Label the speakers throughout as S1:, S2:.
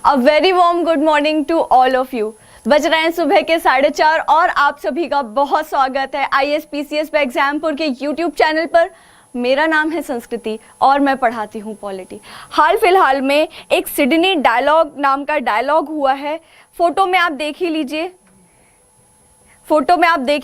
S1: A very warm good morning to all of you. बज रहे हैं सुबह के 4:30 और आप सभी का बहुत स्वागत है IAS-PCS पे एग्जामपुर के YouTube चैनल पर। मेरा नाम है संस्कृति और मैं पढ़ाती हूँ पॉलिटी। हाल फिलहाल में एक सिडनी डायलॉग नाम का डायलॉग हुआ है। फोटो में आप देख ही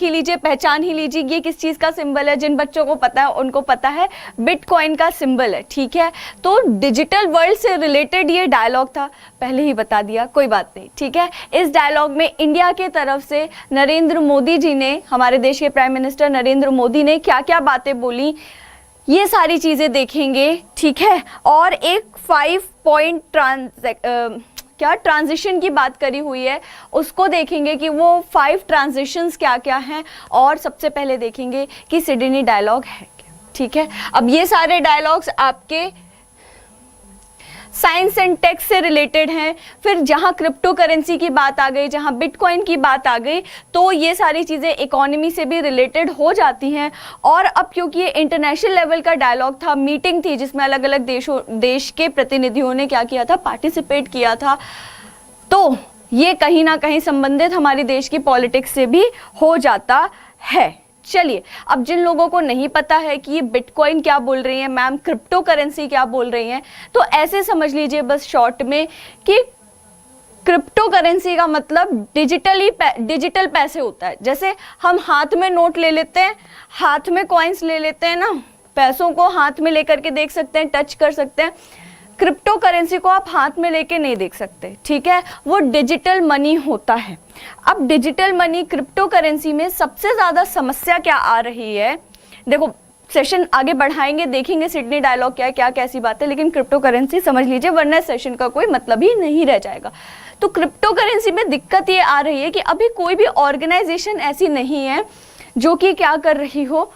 S1: लीजिए, पहचान ही लीजिए ये किस चीज़ का सिंबल है। जिन बच्चों को पता है उनको पता है, बिटकॉइन का सिंबल है, ठीक है। तो डिजिटल वर्ल्ड से रिलेटेड ये डायलॉग था, पहले ही बता दिया, कोई बात नहीं, ठीक है। इस डायलॉग में इंडिया के तरफ से नरेंद्र मोदी जी ने, हमारे देश के प्राइम मिनिस्टर नरेंद्र मोदी ने क्या क्या बातें बोली, ये सारी चीज़ें देखेंगे, ठीक है। और एक 5 पॉइंट ट्रांजिशन की बात करी हुई है, उसको देखेंगे कि वो 5 ट्रांजिशंस क्या क्या हैं। और सबसे पहले देखेंगे कि सिडनी डायलॉग है क्या, ठीक है। अब ये सारे डायलॉग्स आपके साइंस एंड टेक से रिलेटेड हैं। फिर जहाँ क्रिप्टो करेंसी की बात आ गई, जहाँ बिटकॉइन की बात आ गई, तो ये सारी चीज़ें इकोनॉमी से भी रिलेटेड हो जाती हैं। और अब क्योंकि ये इंटरनेशनल लेवल का डायलॉग था, मीटिंग थी जिसमें अलग अलग देश के प्रतिनिधियों ने क्या किया था, पार्टिसिपेट किया था, तो ये कहीं ना कहीं संबंधित हमारे देश की पॉलिटिक्स से भी हो जाता है। चलिए, अब जिन लोगों को नहीं पता है कि ये बिटकॉइन क्या बोल रही है मैम, क्रिप्टो करेंसी क्या बोल रही हैं, तो ऐसे समझ लीजिए बस शॉर्ट में कि क्रिप्टो करेंसी का मतलब डिजिटल पैसे होता है। जैसे हम हाथ में नोट ले लेते हैं, हाथ में कॉइन्स ले लेते हैं ना, पैसों को हाथ में लेकर के देख सकते हैं, टच कर सकते हैं। क्रिप्टो करेंसी को आप हाथ में लेके नहीं देख सकते, ठीक है, वो डिजिटल मनी होता है। अब डिजिटल मनी क्रिप्टो करेंसी में सबसे ज़्यादा समस्या क्या आ रही है, देखो सेशन आगे बढ़ाएंगे, देखेंगे सिडनी डायलॉग क्या है, क्या कैसी बात है, लेकिन क्रिप्टो करेंसी समझ लीजिए वरना सेशन का कोई मतलब ही नहीं रह जाएगा। तो क्रिप्टो करेंसी में दिक्कत ये आ रही है कि अभी कोई भी ऑर्गेनाइजेशन ऐसी नहीं है जो कि क्या कर रही हो,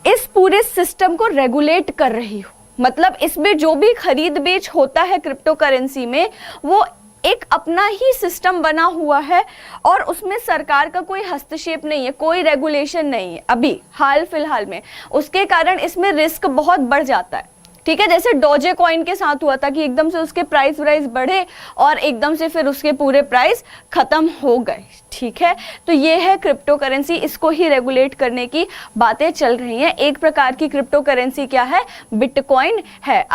S1: इस पूरे सिस्टम को रेगुलेट कर रही हो। मतलब इसमें जो भी खरीद बेच होता है क्रिप्टो करेंसी में, वो एक अपना ही सिस्टम बना हुआ है और उसमें सरकार का कोई हस्तक्षेप नहीं है, कोई रेगुलेशन नहीं है अभी हाल फिलहाल में। उसके कारण इसमें रिस्क बहुत बढ़ जाता है, ठीक है। जैसे डोजे कॉइन के साथ हुआ था कि एकदम से उसके प्राइस बढ़े और एकदम से फिर उसके पूरे प्राइस खत्म हो गए, ठीक है। तो ये है क्रिप्टो करेंसी, इसको ही रेगुलेट करने की बातें चल रही हैं। एक प्रकार की क्रिप्टो करेंसी क्या है, बिटकॉइन है।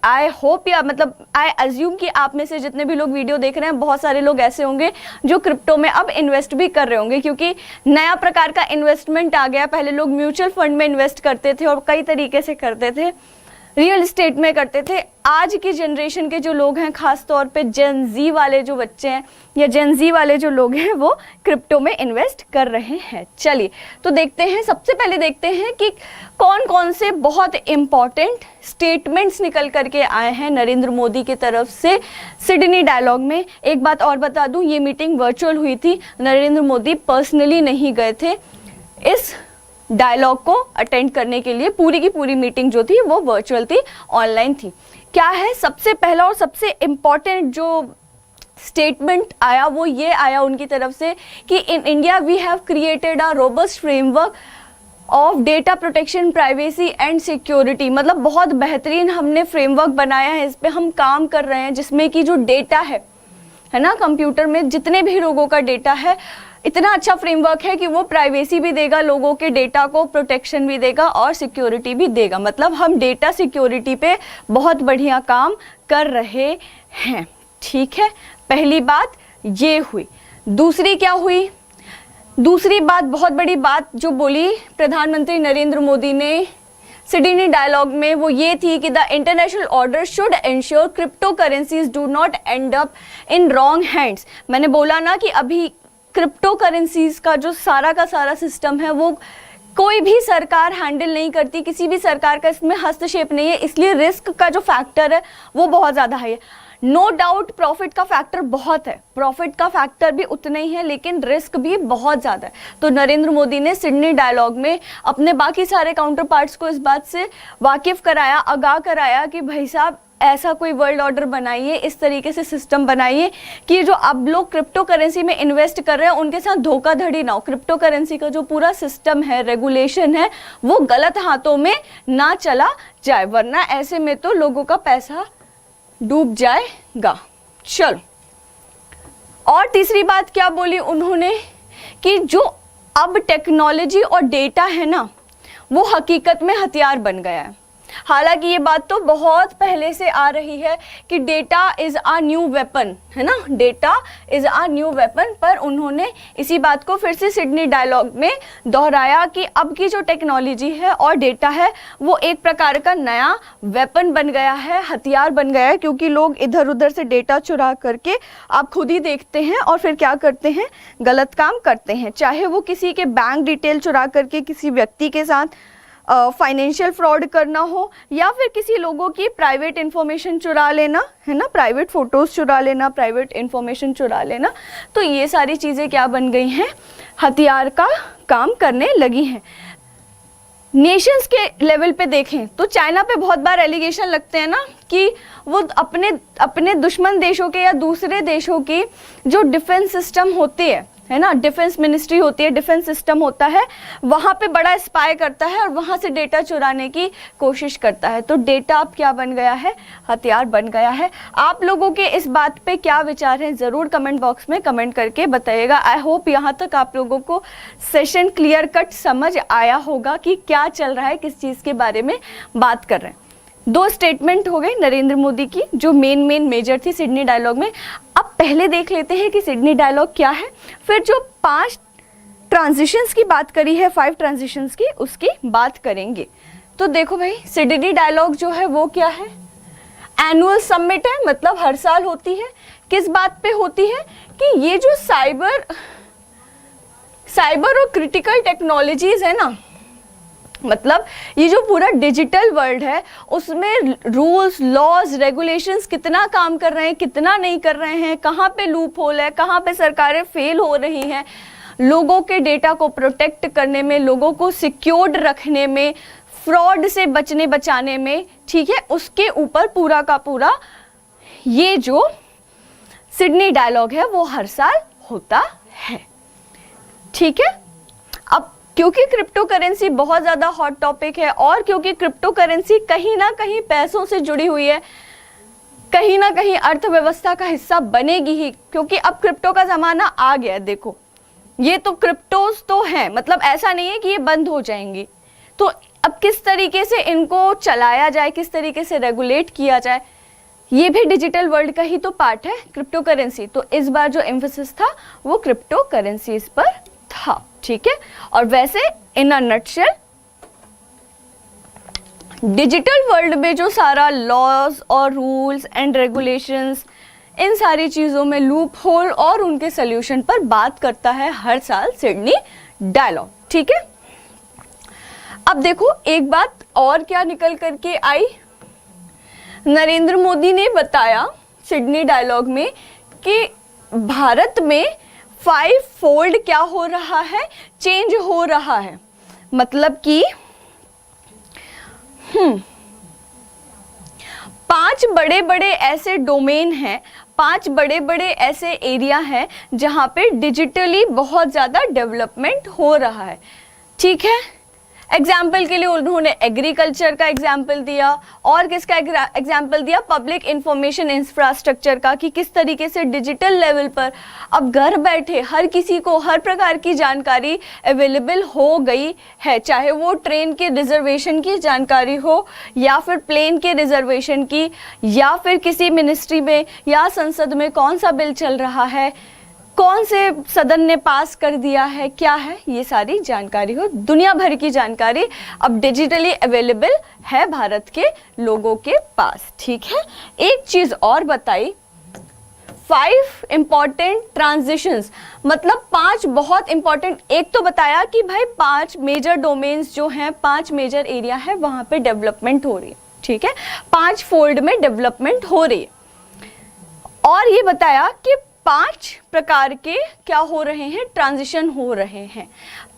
S1: आई होप या मतलब आई अज्यूम कि आप में से जितने भी लोग वीडियो देख रहे हैं, बहुत सारे लोग ऐसे होंगे जो क्रिप्टो में अब इन्वेस्ट भी कर रहे होंगे, क्योंकि नया प्रकार का इन्वेस्टमेंट आ गया। पहले लोग म्यूचुअल फंड में इन्वेस्ट करते थे और कई तरीके से करते थे, रियल एस्टेट में करते थे। आज की जनरेशन के जो लोग हैं, खास तौर पे जेन जी वाले जो बच्चे हैं या जेन जी वाले जो लोग हैं, वो क्रिप्टो में इन्वेस्ट कर रहे हैं। चलिए तो देखते हैं, सबसे पहले देखते हैं कि कौन कौन से बहुत इम्पॉर्टेंट स्टेटमेंट्स निकल करके आए हैं नरेंद्र मोदी की तरफ से सिडनी डायलॉग में। एक बात और बता दूं, ये मीटिंग वर्चुअल हुई थी, नरेंद्र मोदी पर्सनली नहीं गए थे इस डायलॉग को अटेंड करने के लिए। पूरी की पूरी मीटिंग जो थी वो वर्चुअल थी, ऑनलाइन थी। क्या है सबसे पहला और सबसे इम्पॉर्टेंट जो स्टेटमेंट आया, वो ये आया उनकी तरफ से कि in India we have created a robust framework of data protection, privacy and security. मतलब बहुत बेहतरीन हमने फ्रेमवर्क बनाया है, इस पे हम काम कर रहे हैं, जिसमें कि जो डेटा है ना, कंप्यूटर में जितने भी लोगों का डेटा है, इतना अच्छा फ्रेमवर्क है कि वो प्राइवेसी भी देगा, लोगों के डेटा को प्रोटेक्शन भी देगा और सिक्योरिटी भी देगा। मतलब हम डेटा सिक्योरिटी पे बहुत बढ़िया काम कर रहे हैं, ठीक है। पहली बात ये हुई। दूसरी क्या हुई, दूसरी बात, बहुत बड़ी बात जो बोली प्रधानमंत्री नरेंद्र मोदी ने सिडनी डायलॉग में, वो ये थी कि the international order should ensure crypto currencies do not and up in wrong hands. मैंने बोला ना कि अभी क्रिप्टो करेंसीज का जो सारा का सारा सिस्टम है, वो कोई भी सरकार हैंडल नहीं करती, किसी भी सरकार का इसमें हस्तक्षेप नहीं है, इसलिए रिस्क का जो फैक्टर है वो बहुत ज़्यादा हाई है। नो डाउट प्रॉफिट का फैक्टर बहुत है, प्रॉफिट का फैक्टर भी उतना ही है, लेकिन रिस्क भी बहुत ज़्यादा है। तो नरेंद्र मोदी ने सिडनी डायलॉग में अपने बाकी सारे काउंटर पार्ट्स को इस बात से वाकिफ कराया, आगाह कराया कि भाई साहब ऐसा कोई वर्ल्ड ऑर्डर बनाइए, इस तरीके से सिस्टम बनाइए कि जो अब लोग क्रिप्टो करेंसी में इन्वेस्ट कर रहे हैं उनके साथ धोखाधड़ी ना हो। क्रिप्टो करेंसी का जो पूरा सिस्टम है, रेगुलेशन है, वो गलत हाथों में ना चला जाए, वरना ऐसे में तो लोगों का पैसा डूब जाएगा, चलो, और तीसरी बात क्या बोली उन्होंने कि जो अब टेक्नोलॉजी और डेटा है ना, वो हकीकत में हथियार बन गया है। हालांकि ये बात तो बहुत पहले से आ रही है कि data is a new weapon, है ना, data is a new weapon, पर उन्होंने इसी बात को फिर से सिडनी डायलॉग में दोहराया कि अब की जो टेक्नोलॉजी है और डेटा है वो एक प्रकार का नया वेपन बन गया है, हथियार बन गया है, क्योंकि लोग इधर उधर से डेटा चुरा करके आप खुद ही देखते हैं और फिर क्या करते हैं, गलत काम करते हैं। चाहे वो किसी के बैंक डिटेल चुरा करके किसी व्यक्ति के साथ फाइनेंशियल फ्रॉड करना हो, या फिर किसी लोगों की प्राइवेट इंफॉर्मेशन चुरा लेना, है ना, प्राइवेट फ़ोटोज़ चुरा लेना, प्राइवेट इंफॉर्मेशन चुरा लेना, तो ये सारी चीज़ें क्या बन गई हैं, हथियार का काम करने लगी हैं। नेशंस के लेवल पे देखें तो चाइना पे बहुत बार एलिगेशन लगते हैं ना कि वो अपने दुश्मन देशों के या दूसरे देशों की जो डिफेंस सिस्टम होती है ना, डिफेंस मिनिस्ट्री होती है, डिफेंस सिस्टम होता है, वहाँ पे बड़ा स्पाई करता है और वहाँ से डेटा चुराने की कोशिश करता है। तो डेटा अब क्या बन गया है, हथियार बन गया है। आप लोगों के इस बात पे क्या विचार हैं, ज़रूर कमेंट बॉक्स में कमेंट करके बताइएगा। आई होप यहाँ तक आप लोगों को सेशन क्लियर कट समझ आया होगा कि क्या चल रहा है, किस चीज़ के बारे में बात कर रहे हैं। 2 स्टेटमेंट हो गए नरेंद्र मोदी की जो मेन मेजर थी सिडनी डायलॉग में। अब पहले देख लेते हैं कि सिडनी डायलॉग क्या है, फिर जो 5 ट्रांजिशंस की बात करी है, 5 ट्रांजिशंस की, उसकी बात करेंगे। तो देखो भाई, सिडनी डायलॉग जो है वो क्या है, एनुअल समिट है, मतलब हर साल होती है। किस बात पे होती है कि ये जो साइबर और क्रिटिकल टेक्नोलॉजीज है ना, मतलब ये जो पूरा डिजिटल वर्ल्ड है उसमें रूल्स, लॉज, रेगुलेशंस कितना काम कर रहे हैं, कितना नहीं कर रहे हैं, कहाँ पे लूप होल है, कहाँ पे सरकारें फेल हो रही हैं, लोगों के डेटा को प्रोटेक्ट करने में, लोगों को सिक्योर्ड रखने में, फ्रॉड से बचाने में, ठीक है, उसके ऊपर पूरा का पूरा ये जो सिडनी डायलॉग है वो हर साल होता है। ठीक है, अब क्योंकि क्रिप्टो करेंसी बहुत ज़्यादा हॉट टॉपिक है और क्योंकि क्रिप्टो करेंसी कहीं ना कहीं पैसों से जुड़ी हुई है, कहीं ना कहीं अर्थव्यवस्था का हिस्सा बनेगी ही, क्योंकि अब क्रिप्टो का ज़माना आ गया। देखो, ये तो क्रिप्टोज तो हैं, मतलब ऐसा नहीं है कि ये बंद हो जाएंगी। तो अब किस तरीके से इनको चलाया जाए, किस तरीके से रेगुलेट किया जाए, ये भी डिजिटल वर्ल्ड का ही तो पार्ट है, क्रिप्टो करेंसी। तो इस बार जो एम्फेसिस था वो क्रिप्टो करेंसीज पर था। ठीक है, और वैसे इन अ नटशेल डिजिटल वर्ल्ड में जो सारा लॉज और रूल्स एंड रेगुलेशंस, इन सारी चीज़ों में लूप होल और उनके सोल्यूशन पर बात करता है हर साल सिडनी डायलॉग। ठीक है, अब देखो एक बात और क्या निकल करके आई, नरेंद्र मोदी ने बताया सिडनी डायलॉग में कि भारत में 5 फोल्ड क्या हो रहा है, चेंज हो रहा है। मतलब कि 5 बड़े बड़े ऐसे डोमेन हैं, 5 बड़े बड़े ऐसे एरिया हैं जहां पे डिजिटली बहुत ज़्यादा डेवलपमेंट हो रहा है। ठीक है, एग्जाम्पल के लिए उन्होंने एग्रीकल्चर का एग्जाम्पल दिया, और किसका एग्जाम्पल दिया, पब्लिक इंफॉर्मेशन इंफ्रास्ट्रक्चर का, कि किस तरीके से डिजिटल लेवल पर अब घर बैठे हर किसी को हर प्रकार की जानकारी अवेलेबल हो गई है, चाहे वो ट्रेन के रिजर्वेशन की जानकारी हो, या फिर प्लेन के रिजर्वेशन की, या फिर किसी मिनिस्ट्री में या संसद में कौन सा बिल चल रहा है, कौन से सदन ने पास कर दिया है, क्या है, ये सारी जानकारी हो, दुनिया भर की जानकारी अब डिजिटली अवेलेबल है भारत के लोगों के पास। ठीक है, एक चीज और बताई, 5 इंपॉर्टेंट ट्रांजिशंस, मतलब 5 बहुत इंपॉर्टेंट, एक तो बताया कि भाई 5 मेजर डोमेन्स जो हैं, 5 मेजर एरिया है वहां पे डेवलपमेंट हो रही है। ठीक है, 5 फोल्ड में डेवलपमेंट हो रही है, और ये बताया कि 5 प्रकार के क्या हो रहे हैं, ट्रांजिशन हो रहे हैं,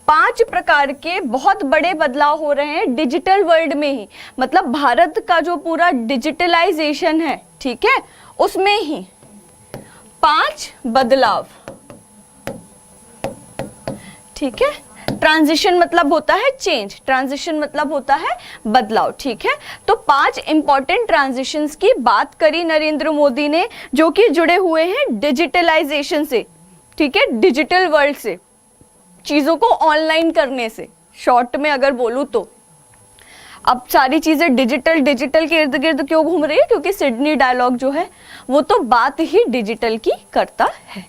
S1: 5 प्रकार के बहुत बड़े बदलाव हो रहे हैं डिजिटल वर्ल्ड में ही, मतलब भारत का जो पूरा डिजिटलाइजेशन है, ठीक है, उसमें ही 5 बदलाव। ठीक है, ट्रांजिशन मतलब होता है चेंज, ट्रांजिशन मतलब होता है बदलाव, ठीक है। तो 5 इंपॉर्टेंट ट्रांजिशंस की बात करी नरेंद्र मोदी ने, जो कि जुड़े हुए हैं डिजिटलाइजेशन से, ठीक है, डिजिटल वर्ल्ड से, चीजों को ऑनलाइन करने से। शॉर्ट में अगर बोलूं तो अब सारी चीजें डिजिटल डिजिटल के इर्द गिर्द क्यों घूम रही है, क्योंकि सिडनी डायलॉग जो है वो तो बात ही डिजिटल की करता है।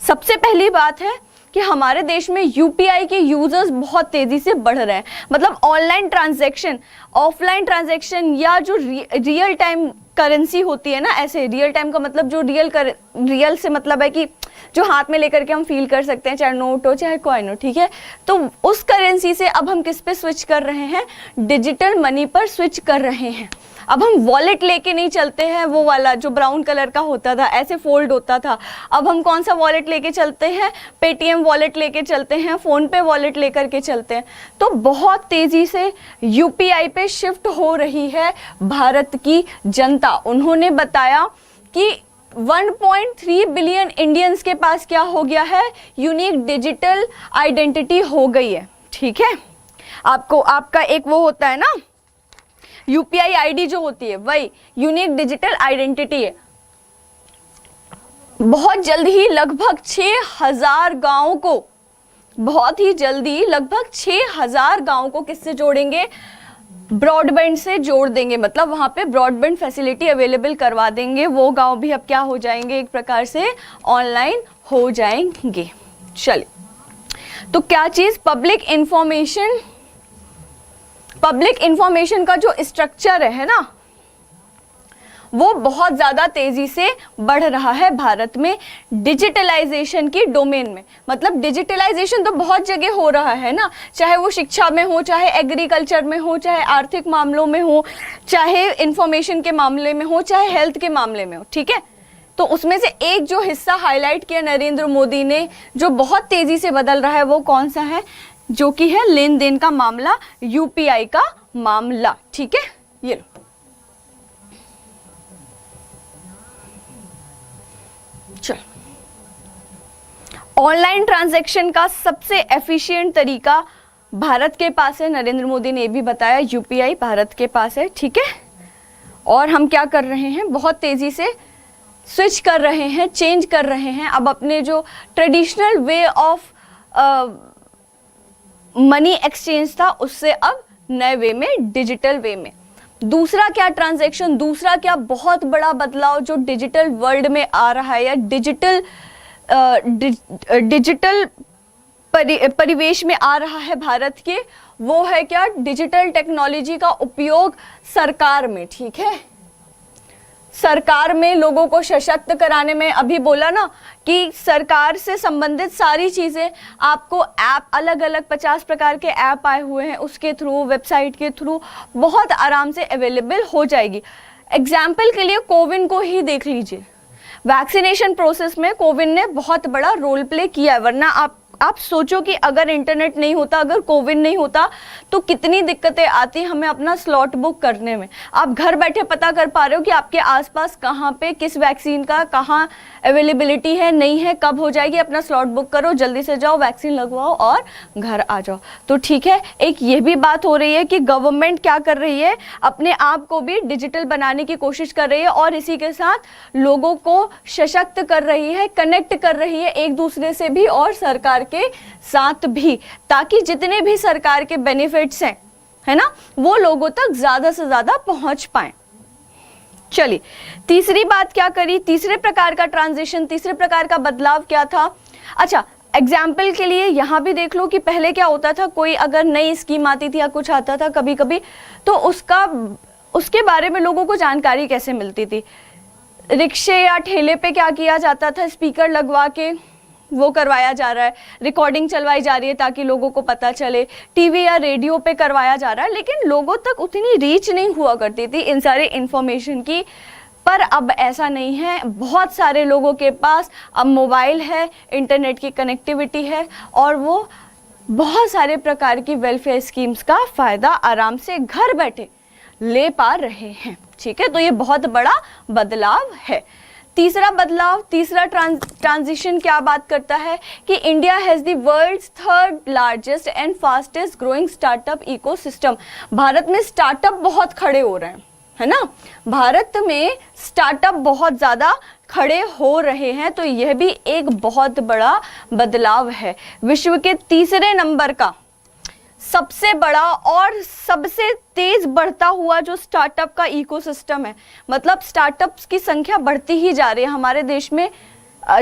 S1: सबसे पहली बात है कि हमारे देश में यूपीआई के यूजर्स बहुत तेजी से बढ़ रहे हैं। मतलब ऑनलाइन ट्रांजैक्शन, ऑफलाइन ट्रांजैक्शन या जो रियल टाइम करेंसी होती है ना, ऐसे रियल टाइम का मतलब जो रियल से मतलब है कि जो हाथ में लेकर के हम फील कर सकते हैं, चाहे नोट हो चाहे कॉइन हो, ठीक है। तो उस करेंसी से अब हम किस पे स्विच कर रहे हैं, डिजिटल मनी पर स्विच कर रहे हैं। अब हम वॉलेट लेके नहीं चलते हैं, वो वाला जो ब्राउन कलर का होता था, ऐसे फोल्ड होता था। अब हम कौन सा वॉलेट लेके चलते हैं, पेटीएम वॉलेट लेके चलते हैं, फोन पे वॉलेट लेकर के चलते हैं। तो बहुत तेजी से यूपीआई पे शिफ्ट हो रही है भारत की जनता। उन्होंने बताया कि 1.3 बिलियन इंडियंस के पास क्या हो गया है, यूनिक डिजिटल आइडेंटिटी हो गई है, ठीक है। आपको आपका एक वो होता है ना, यूपीआई आईडी जो होती है, वही यूनिक डिजिटल आइडेंटिटी है। बहुत जल्द ही लगभग 6000 गांवों को, बहुत ही जल्दी लगभग 6000 गांवों को किससे जोड़ेंगे, ब्रॉडबैंड से जोड़ देंगे। मतलब वहां पे ब्रॉडबैंड फैसिलिटी अवेलेबल करवा देंगे। वो गांव भी अब क्या हो जाएंगे, एक प्रकार से ऑनलाइन हो जाएंगे। चलिए, तो क्या चीज, पब्लिक इंफॉर्मेशन का जो स्ट्रक्चर है ना, वो बहुत ज्यादा तेजी से बढ़ रहा है भारत में डिजिटलाइजेशन की डोमेन में। मतलब डिजिटलाइजेशन तो बहुत जगह हो रहा है ना, चाहे वो शिक्षा में हो, चाहे एग्रीकल्चर में हो, चाहे आर्थिक मामलों में हो, चाहे इंफॉर्मेशन के मामले में हो, चाहे हेल्थ के मामले में हो, ठीक है। तो उसमें से एक जो हिस्सा हाईलाइट किया नरेंद्र मोदी ने, जो बहुत तेजी से बदल रहा है, वो कौन सा है, जो कि है लेन देन का मामला, यूपीआई का मामला, ठीक है। ये लो, चल, ऑनलाइन ट्रांजैक्शन का सबसे एफिशिएंट तरीका भारत के पास है। नरेंद्र मोदी ने भी बताया यूपीआई भारत के पास है, ठीक है। और हम क्या कर रहे हैं, बहुत तेजी से स्विच कर रहे हैं, चेंज कर रहे हैं। अब अपने जो traditional way of money exchange था, उससे अब नए वे में, डिजिटल वे में। दूसरा क्या ट्रांजैक्शन, दूसरा क्या बहुत बड़ा बदलाव जो डिजिटल वर्ल्ड में आ रहा है, या डिजिटल परिवेश में आ रहा है भारत के, वो है क्या, डिजिटल टेक्नोलॉजी का उपयोग सरकार में, ठीक है। सरकार में लोगों को सशक्त कराने में, अभी बोला ना कि सरकार से संबंधित सारी चीजें आपको ऐप, अलग अलग 50 प्रकार के ऐप आए हुए हैं, उसके थ्रू, वेबसाइट के थ्रू बहुत आराम से अवेलेबल हो जाएगी। एग्जाम्पल के लिए कोविन को ही देख लीजिए। वैक्सीनेशन प्रोसेस में कोविन ने बहुत बड़ा रोल प्ले किया है। वरना आप सोचो कि अगर इंटरनेट नहीं होता, अगर कोविन नहीं होता, तो कितनी दिक्कतें आती हमें अपना स्लॉट बुक करने में। आप घर बैठे पता कर पा रहे हो कि आपके आसपास कहाँ पे किस वैक्सीन का कहाँ अवेलेबिलिटी है, नहीं है, कब हो जाएगी, अपना स्लॉट बुक करो, जल्दी से जाओ, वैक्सीन लगवाओ और घर आ जाओ। तो ठीक है, एक ये भी बात हो रही है कि गवर्नमेंट क्या कर रही है, अपने आप को भी डिजिटल बनाने की कोशिश कर रही है और इसी के साथ लोगों को सशक्त कर रही है, कनेक्ट कर रही है एक दूसरे से भी और सरकार के साथ भी, ताकि जितने भी सरकार के बेनिफिट्स हैं, है ना, वो लोगों तक ज्यादा से ज्यादा पहुंच पाए। चलिए, तीसरी बात क्या करी, तीसरे प्रकार का ट्रांजिशन, तीसरे प्रकार का बदलाव क्या था। अच्छा, एग्जाम्पल के लिए यहां भी देख लो कि पहले क्या होता था, कोई अगर नई स्कीम आती थी या कुछ आता था कभी कभी, तो उसके बारे में लोगों को जानकारी कैसे मिलती थी। रिक्शे या ठेले पे क्या किया जाता था, स्पीकर लगवा के वो करवाया जा रहा है, रिकॉर्डिंग चलवाई जा रही है ताकि लोगों को पता चले, टीवी या रेडियो पे करवाया जा रहा है, लेकिन लोगों तक उतनी रीच नहीं हुआ करती थी इन सारे इंफॉर्मेशन की। पर अब ऐसा नहीं है, बहुत सारे लोगों के पास अब मोबाइल है, इंटरनेट की कनेक्टिविटी है और वो बहुत सारे प्रकार की वेलफेयर स्कीम्स का फायदा आराम से घर बैठे ले पा रहे हैं, ठीक है। तो ये बहुत बड़ा बदलाव है। तीसरा बदलाव, तीसरा ट्रांजिशन क्या बात करता है कि India has the world's third largest and fastest growing startup ecosystem. Bharat में स्टार्टअप बहुत खड़े हो रहे हैं, है ना, भारत में स्टार्टअप बहुत ज़्यादा खड़े हो रहे हैं, तो यह भी एक बहुत बड़ा बदलाव है। विश्व के तीसरे नंबर का सबसे बड़ा और सबसे तेज बढ़ता हुआ जो स्टार्टअप का इकोसिस्टम है, मतलब स्टार्टअप्स की संख्या बढ़ती ही जा रही है हमारे देश में।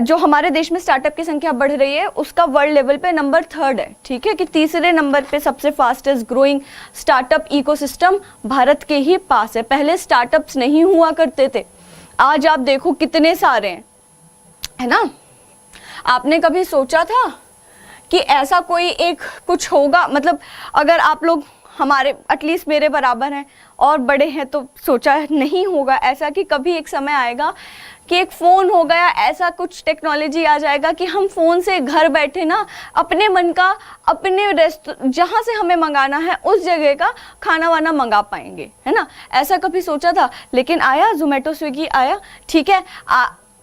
S1: जो हमारे देश में स्टार्टअप की संख्या बढ़ रही है उसका वर्ल्ड लेवल पे नंबर थर्ड है, ठीक है, कि तीसरे नंबर पे सबसे fastest growing startup ecosystem Bharat के ही पास है। पहले स्टार्टअप्स नहीं हुआ करते थे, आज आप देखो कितने सारे हैं, है ना। आपने कभी सोचा था कि ऐसा कोई एक कुछ होगा, मतलब अगर आप लोग हमारे एटलीस्ट मेरे बराबर हैं और बड़े हैं तो सोचा नहीं होगा ऐसा कि कभी एक समय आएगा कि एक फ़ोन हो गया, ऐसा कुछ टेक्नोलॉजी आ जाएगा कि हम फ़ोन से घर बैठे ना अपने मन का, अपने जहाँ से हमें मंगाना है उस जगह का खाना वाना मंगा पाएंगे, है ना। ऐसा कभी सोचा था, लेकिन आया, जोमेटो स्विगी आया, ठीक है।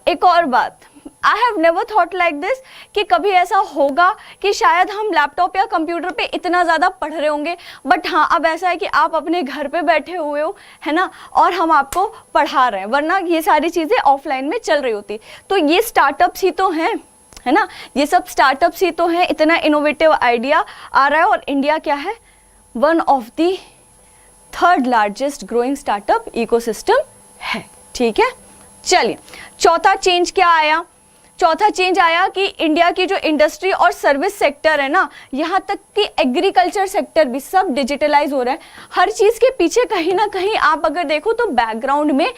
S1: एक और बात, I have never thought like this कि कभी ऐसा होगा कि शायद हम लैपटॉप या कंप्यूटर पे इतना ज़्यादा पढ़ रहे होंगे, बट हाँ अब ऐसा है कि आप अपने घर पे बैठे हुए हो, है ना, और हम आपको पढ़ा रहे हैं, वरना ये सारी चीज़ें ऑफलाइन में चल रही होती। तो ये स्टार्टअप्स ही तो हैं, है ना, ये सब स्टार्टअप्स ही तो हैं। इतना इनोवेटिव आइडिया आ रहा है और इंडिया क्या है, one of the third largest growing startup ecosystem है, ठीक है। चलिए, चौथा चेंज क्या आया, चौथा चेंज आया कि इंडिया की जो इंडस्ट्री और सर्विस सेक्टर है ना, यहाँ तक कि एग्रीकल्चर सेक्टर भी सब डिजिटलाइज हो रहा है। हर चीज़ के पीछे कहीं ना कहीं आप अगर देखो तो बैकग्राउंड में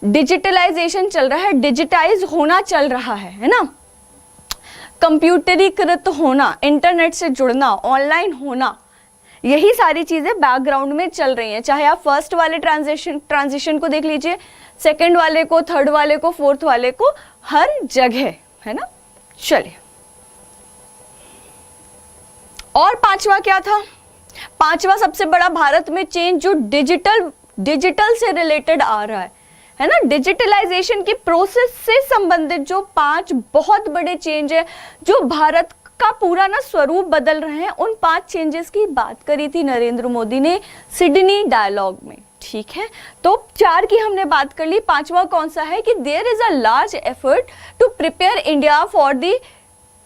S1: डिजिटलाइजेशन चल रहा है, डिजिटाइज होना चल रहा है ना, कंप्यूटरीकृत होना, इंटरनेट से जुड़ना, ऑनलाइन होना, यही सारी चीज़ें बैकग्राउंड में चल रही हैं। चाहे आप फर्स्ट वाले ट्रांजिशन को देख लीजिए, सेकंड वाले को, थर्ड वाले को, फोर्थ वाले को, हर जगह, है ना। चलिए, और पांचवा क्या था, पांचवा सबसे बड़ा भारत में चेंज जो डिजिटल से रिलेटेड आ रहा है ना, डिजिटलाइजेशन की प्रोसेस से संबंधित जो 5 बहुत बड़े चेंज है जो भारत का पूरा ना स्वरूप बदल रहे हैं, उन 5 चेंजेस की बात करी थी नरेंद्र मोदी ने सिडनी डायलॉग में, ठीक है। तो 4 की हमने बात कर ली, पांचवा कौन सा है कि there is a large effort to prepare India for the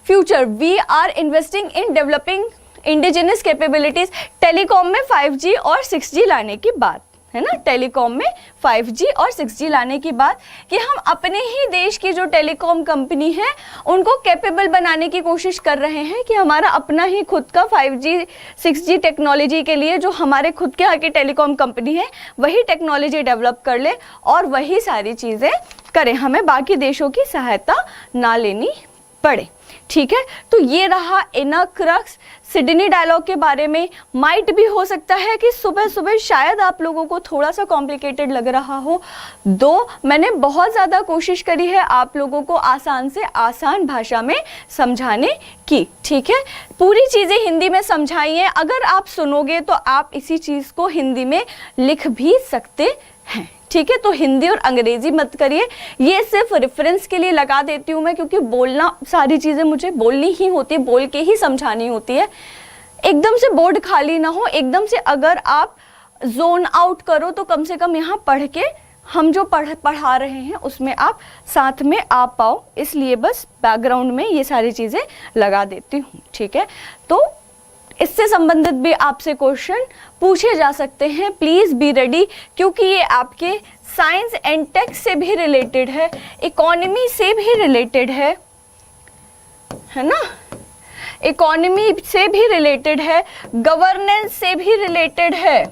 S1: future, we are investing in developing indigenous capabilities. Telecom में 5G और 6G लाने की बात है ना, टेलीकॉम में 5G और 6G लाने की बात कि हम अपने ही देश की जो टेलीकॉम कंपनी है उनको कैपेबल बनाने की कोशिश कर रहे हैं कि हमारा अपना ही खुद का 5G 6G टेक्नोलॉजी के लिए जो हमारे खुद के यहाँ की टेलीकॉम कंपनी है वही टेक्नोलॉजी डेवलप कर ले और वही सारी चीज़ें करें, हमें बाकी देशों की सहायता ना लेनी पड़े, ठीक है। तो ये रहा इनर क्रक्स सिडनी डायलॉग के बारे में। माइट भी हो सकता है कि सुबह सुबह शायद आप लोगों को थोड़ा सा कॉम्प्लिकेटेड लग रहा हो, दो मैंने बहुत ज़्यादा कोशिश करी है आप लोगों को आसान से आसान भाषा में समझाने की, ठीक है। पूरी चीज़ें हिंदी में समझाई हैं, अगर आप सुनोगे तो आप इसी चीज़ को हिंदी में लिख भी सकते हैं, ठीक है। तो हिंदी और अंग्रेजी मत करिए, ये सिर्फ रेफरेंस के लिए लगा देती हूँ मैं, क्योंकि बोलना सारी चीज़ें मुझे बोलनी ही होती है, बोल के ही समझानी होती है। एकदम से बोर्ड खाली ना हो, एकदम से अगर आप जोन आउट करो तो कम से कम यहाँ पढ़ के हम जो पढ़ा रहे हैं उसमें आप साथ में आ पाओ, इसलिए बस बैकग्राउंड में ये सारी चीज़ें लगा देती हूँ, ठीक है। तो इससे संबंधित भी आपसे क्वेश्चन पूछे जा सकते हैं, प्लीज़ बी रेडी, क्योंकि ये आपके साइंस एंड टेक से भी रिलेटेड है, इकोनॉमी से भी रिलेटेड है ना, इकोनॉमी से भी रिलेटेड है, गवर्नेंस से भी रिलेटेड है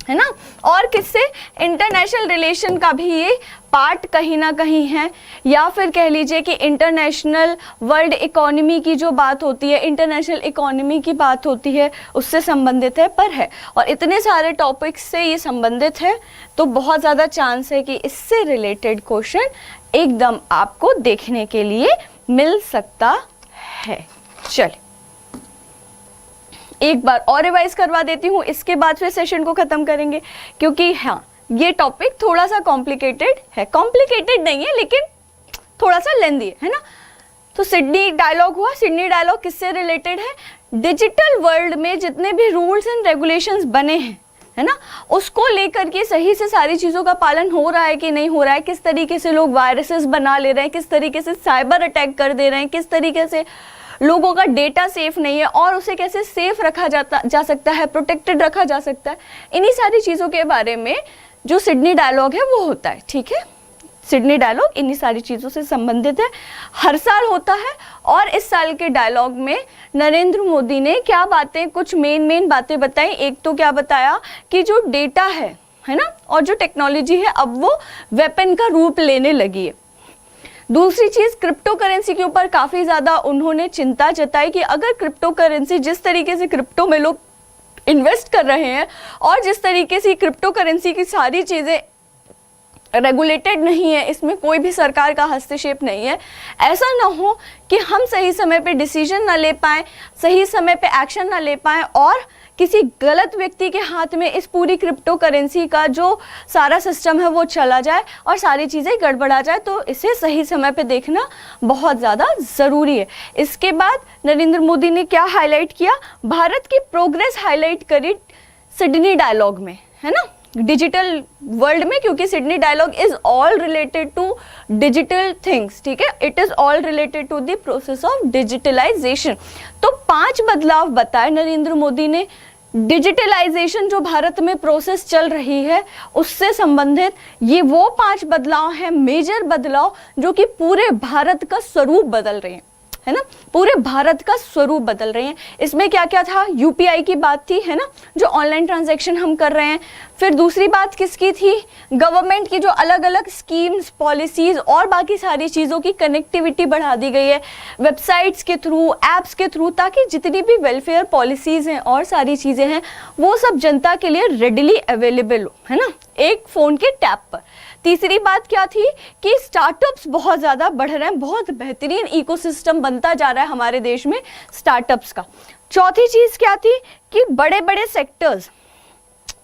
S1: ना, और किससे, इंटरनेशनल रिलेशन का भी ये पार्ट कहीं ना कहीं है, या फिर कह लीजिए कि इंटरनेशनल वर्ल्ड इकोनॉमी की जो बात होती है, इंटरनेशनल इकोनॉमी की बात होती है, उससे संबंधित है, पर है। और इतने सारे टॉपिक्स से ये संबंधित है तो बहुत ज़्यादा चांस है कि इससे रिलेटेड क्वेश्चन एकदम आपको देखने के लिए मिल सकता है। चलिए एक बार और रिवाइज करवा देती हूँ, इसके बाद फिर सेशन को ख़त्म करेंगे, क्योंकि हाँ ये टॉपिक थोड़ा सा कॉम्प्लिकेटेड है, कॉम्प्लिकेटेड नहीं है लेकिन थोड़ा सा लेंदी है ना। तो सिडनी डायलॉग हुआ। सिडनी डायलॉग किससे रिलेटेड है? डिजिटल वर्ल्ड में जितने भी रूल्स एंड रेगुलेशंस बने हैं, है ना, उसको लेकर के सही से सारी चीज़ों का पालन हो रहा है कि नहीं हो रहा है, किस तरीके से लोग वायरसेस बना ले रहे हैं, किस तरीके से साइबर अटैक कर दे रहे हैं, किस तरीके से लोगों का डेटा सेफ नहीं है और उसे कैसे सेफ रखा जा सकता है, प्रोटेक्टेड रखा जा सकता है, इन्हीं सारी चीज़ों के बारे में जो सिडनी डायलॉग है वो होता है। ठीक है, सिडनी डायलॉग इन्हीं सारी चीज़ों से संबंधित है, हर साल होता है। और इस साल के डायलॉग में नरेंद्र मोदी ने क्या बातें, कुछ मेन बातें बताई। एक तो क्या बताया कि जो डेटा है ना, और जो टेक्नोलॉजी है अब वो वेपन का रूप लेने लगी है। दूसरी चीज़, क्रिप्टो करेंसी के ऊपर काफ़ी ज़्यादा उन्होंने चिंता जताई कि अगर क्रिप्टो करेंसी, जिस तरीके से क्रिप्टो में लोग इन्वेस्ट कर रहे हैं और जिस तरीके से क्रिप्टो करेंसी की सारी चीज़ें रेगुलेटेड नहीं है, इसमें कोई भी सरकार का हस्तक्षेप नहीं है, ऐसा ना हो कि हम सही समय पे डिसीजन ना ले पाएँ, सही समय पे एक्शन ना ले पाएँ और किसी गलत व्यक्ति के हाथ में इस पूरी क्रिप्टो करेंसी का जो सारा सिस्टम है वो चला जाए और सारी चीज़ें गड़बड़ा जाए। तो इसे सही समय पे देखना बहुत ज़्यादा ज़रूरी है। इसके बाद नरेंद्र मोदी ने क्या हाईलाइट किया? भारत की प्रोग्रेस हाईलाइट करी सिडनी डायलॉग में, है ना, डिजिटल वर्ल्ड में, क्योंकि Sydney dialogue is all related to digital things. ठीक है, it is all related to the process of digitalization. तो 5 बदलाव बताए नरेंद्र मोदी ने, डिजिटलाइजेशन जो भारत में प्रोसेस चल रही है उससे संबंधित। ये वो 5 बदलाव हैं, मेजर बदलाव, जो कि पूरे भारत का स्वरूप बदल रहे हैं, है ना, पूरे भारत का स्वरूप बदल रहे हैं। इसमें क्या क्या था? यूपीआई की बात थी, है ना, जो ऑनलाइन ट्रांजैक्शन हम कर रहे हैं। फिर दूसरी बात किसकी थी? गवर्नमेंट की जो अलग अलग स्कीम्स, पॉलिसीज और बाकी सारी चीज़ों की कनेक्टिविटी बढ़ा दी गई है वेबसाइट्स के थ्रू, ऐप्स के थ्रू, ताकि जितनी भी वेलफेयर पॉलिसीज़ हैं और सारी चीज़ें हैं वो सब जनता के लिए रेडिली अवेलेबल हो, है ना, एक फ़ोन के टैप पर। तीसरी बात क्या थी कि स्टार्टअप्स बहुत ज़्यादा बढ़ रहे हैं, बहुत बेहतरीन इकोसिस्टम बनता जा रहा है हमारे देश में स्टार्टअप्स का। चौथी चीज़ क्या थी कि बड़े बड़े सेक्टर्स,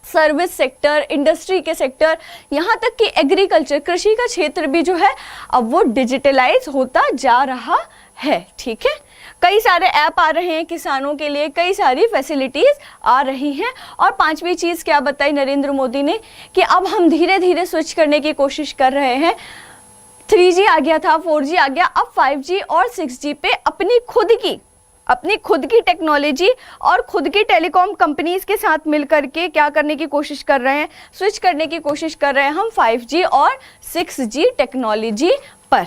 S1: सर्विस सेक्टर, इंडस्ट्री के सेक्टर, यहाँ तक कि एग्रीकल्चर, कृषि का क्षेत्र भी जो है अब वो डिजिटलाइज होता जा रहा है। ठीक है, कई सारे ऐप आ रहे हैं किसानों के लिए, कई सारी फैसिलिटीज़ आ रही हैं। और 5वीं चीज़ क्या बताई नरेंद्र मोदी ने कि अब हम धीरे धीरे स्विच करने की कोशिश कर रहे हैं। 3G आ गया था, 4G आ गया, अब 5G और 6G पे अपनी खुद की टेक्नोलॉजी और खुद की टेलीकॉम कंपनीज के साथ मिल करके क्या करने की कोशिश कर रहे हैं? स्विच करने की कोशिश कर रहे हैं हम 5G और 6G टेक्नोलॉजी पर।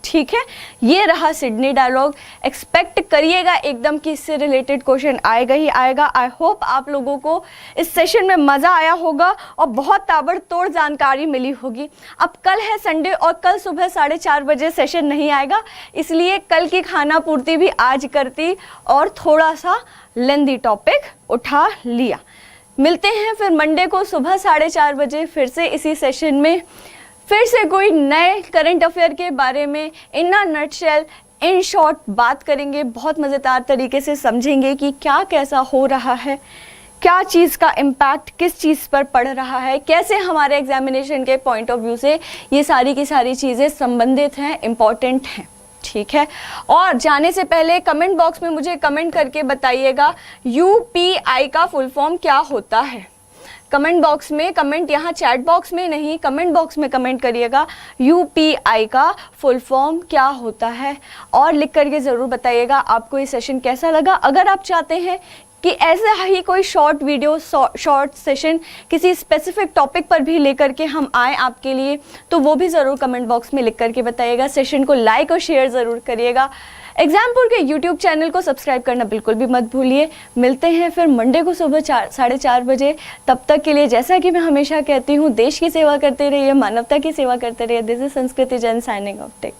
S1: ठीक है, ये रहा सिडनी डायलॉग। एक्सपेक्ट करिएगा एकदम कि इससे रिलेटेड क्वेश्चन आएगा ही आएगा। आई होप आप लोगों को इस सेशन में मज़ा आया होगा और बहुत ताबड़तोड़ जानकारी मिली होगी। अब कल है संडे और कल सुबह 4:30 बजे सेशन नहीं आएगा, इसलिए कल की खाना पूर्ति भी आज करती और थोड़ा सा लेंदी टॉपिक उठा लिया। मिलते हैं फिर मंडे को सुबह 4:30 बजे फिर से इसी सेशन में, फिर से कोई नए करंट अफेयर के बारे में इन अ नटशेल, इन शॉर्ट बात करेंगे। बहुत मज़ेदार तरीके से समझेंगे कि क्या कैसा हो रहा है, क्या चीज़ का इम्पैक्ट किस चीज़ पर पड़ रहा है, कैसे हमारे एग्जामिनेशन के पॉइंट ऑफ व्यू से ये सारी की सारी चीज़ें संबंधित हैं, इम्पॉर्टेंट हैं। ठीक है, और जाने से पहले कमेंट बॉक्स में मुझे कमेंट करके बताइएगा UPI का फुल फॉर्म क्या होता है। कमेंट बॉक्स में, कमेंट यहाँ चैट बॉक्स में नहीं, कमेंट बॉक्स में कमेंट करिएगा UPI का फुल फॉर्म क्या होता है, और लिख करके ज़रूर बताइएगा आपको ये सेशन कैसा लगा। अगर आप चाहते हैं कि ऐसा ही कोई शॉर्ट वीडियो, शॉर्ट सेशन किसी स्पेसिफिक टॉपिक पर भी लेकर के हम आए आपके लिए, तो वो भी ज़रूर कमेंट बॉक्स में लिख करके बताइएगा। सेशन को लाइक और शेयर ज़रूर करिएगा। एग्जामपुर के यूट्यूब चैनल को सब्सक्राइब करना बिल्कुल भी मत भूलिए। मिलते हैं फिर मंडे को सुबह 4:30 बजे। तब तक के लिए जैसा कि मैं हमेशा कहती हूँ, देश की सेवा करते रहिए, मानवता की सेवा करते रहिए। दिस इज संस्कृति जैन साइनिंग ऑफ। टेक।